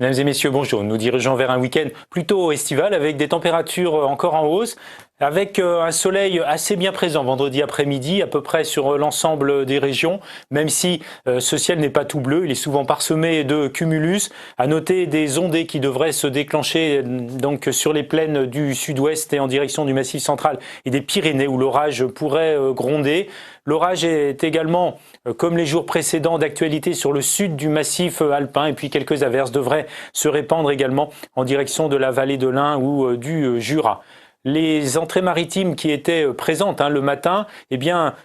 Mesdames et messieurs, bonjour. Nous dirigeons vers un week-end plutôt estival avec des températures encore en hausse, avec un soleil assez bien présent vendredi après-midi, à peu près sur l'ensemble des régions, même si ce ciel n'est pas tout bleu, il est souvent parsemé de cumulus. À noter des ondées qui devraient se déclencher donc sur les plaines du sud-ouest et en direction du Massif central et des Pyrénées où l'orage pourrait gronder. L'orage est également, comme les jours précédents, d'actualité sur le sud du massif alpin et puis quelques averses devraient se répandre également en direction de la vallée de l'Ain ou du Jura. Les entrées maritimes qui étaient présentes le matin,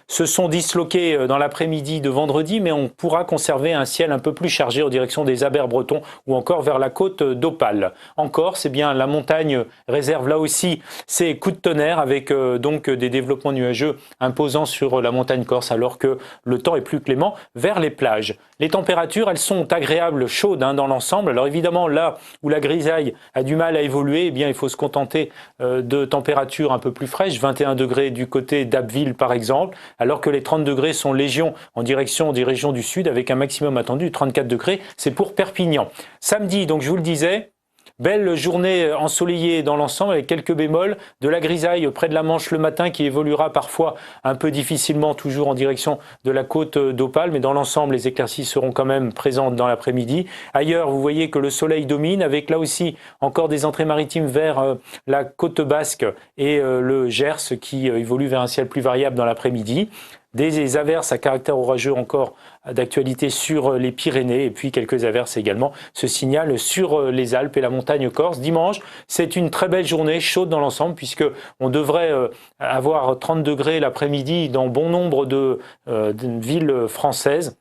se sont disloquées dans l'après-midi de vendredi, mais on pourra conserver un ciel un peu plus chargé en direction des Abers bretons ou encore vers la côte d'Opale. En Corse, la montagne réserve là aussi ses coups de tonnerre avec donc des développements nuageux imposants sur la montagne corse alors que le temps est plus clément vers les plages. Les températures, elles sont agréables, chaudes dans l'ensemble. Alors évidemment, là où la grisaille a du mal à évoluer, il faut se contenter de températures un peu plus fraîches, 21 degrés du côté d'Abbeville par exemple, alors que les 30 degrés sont légion en direction des régions du sud avec un maximum attendu de 34 degrés, c'est pour Perpignan. Samedi, donc je vous le disais, belle journée ensoleillée dans l'ensemble avec quelques bémols, de la grisaille près de la Manche le matin qui évoluera parfois un peu difficilement toujours en direction de la côte d'Opale, mais dans l'ensemble les éclaircies seront quand même présentes dans l'après-midi. Ailleurs, vous voyez que le soleil domine avec là aussi encore des entrées maritimes vers la côte basque et le Gers qui évolue vers un ciel plus variable dans l'après-midi. Des averses à caractère orageux encore d'actualité sur les Pyrénées et puis quelques averses également se signalent sur les Alpes et la montagne corse. Dimanche, c'est une très belle journée chaude dans l'ensemble puisque on devrait avoir 30 degrés l'après-midi dans bon nombre de villes françaises.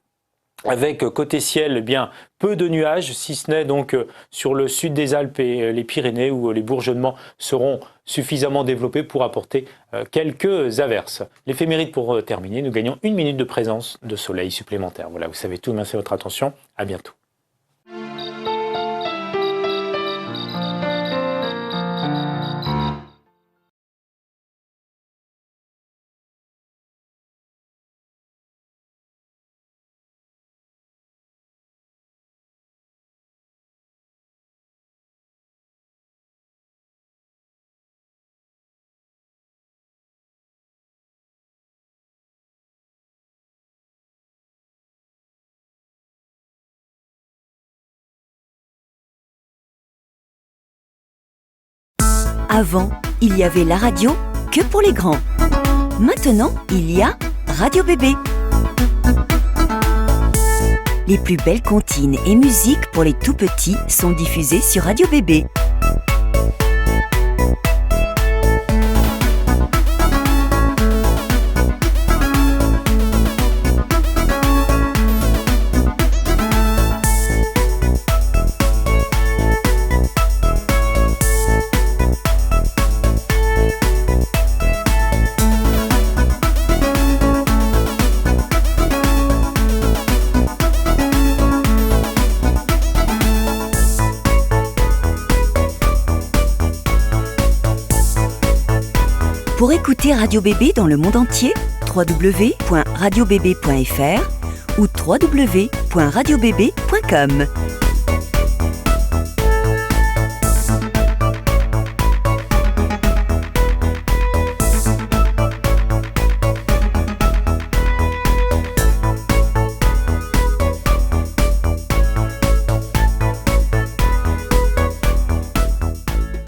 Avec côté ciel, peu de nuages, si ce n'est donc sur le sud des Alpes et les Pyrénées où les bourgeonnements seront suffisamment développés pour apporter quelques averses. L'éphéméride pour terminer, nous gagnons 1 minute de présence de soleil supplémentaire. Voilà, vous savez tout, merci de votre attention, à bientôt. Avant, il y avait la radio que pour les grands. Maintenant, il y a Radio Bébé. Les plus belles comptines et musiques pour les tout-petits sont diffusées sur Radio Bébé. Pour écouter Radio Bébé dans le monde entier, www.radiobébé.fr ou www.radiobébé.com.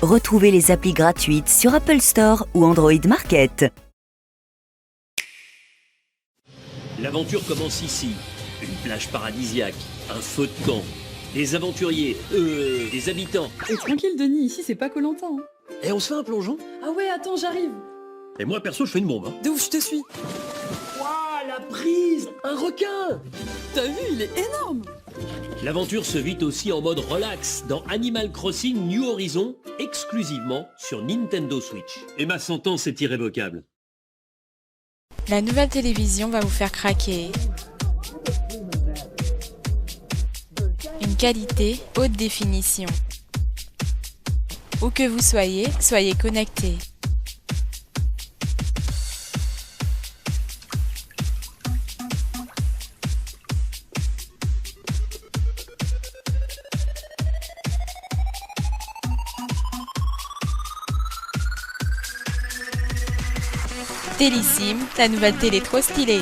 Retrouvez les applis gratuites sur Apple Store ou Android Market. L'aventure commence ici. Une plage paradisiaque, un feu de camp, des aventuriers, des habitants. Et tranquille Denis, ici c'est pas Koh-Lanta. Et on se fait un plongeon? Ah ouais, attends, j'arrive. Et moi perso je fais une bombe. De ouf, je te suis. Waouh, la prise! Un requin! T'as vu, il est énorme. L'aventure se vit aussi en mode relax dans Animal Crossing New Horizons, exclusivement sur Nintendo Switch. Et ma sentence est irrévocable. La nouvelle télévision va vous faire craquer. Une qualité haute définition. Où que vous soyez, soyez connectés. Télissime, la nouvelle télé trop stylée.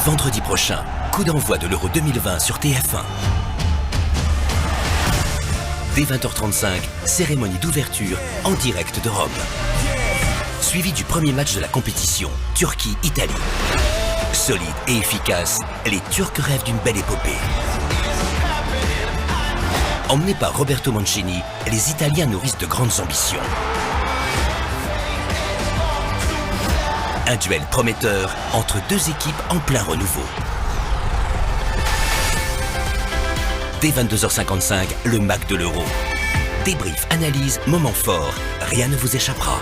Vendredi prochain, coup d'envoi de l'Euro 2020 sur TF1. Dès 20h35, cérémonie d'ouverture en direct de Rome. Suivi du premier match de la compétition, Turquie-Italie. Solide et efficace, les Turcs rêvent d'une belle épopée. Emmenés par Roberto Mancini, les Italiens nourrissent de grandes ambitions. Un duel prometteur entre deux équipes en plein renouveau. Dès 22h55, le MAC de l'Euro. Débrief, analyse, moment fort, rien ne vous échappera.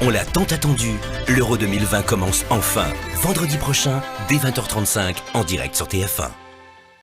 On l'a tant attendu, l'Euro 2020 commence enfin, vendredi prochain, dès 20h35, en direct sur TF1.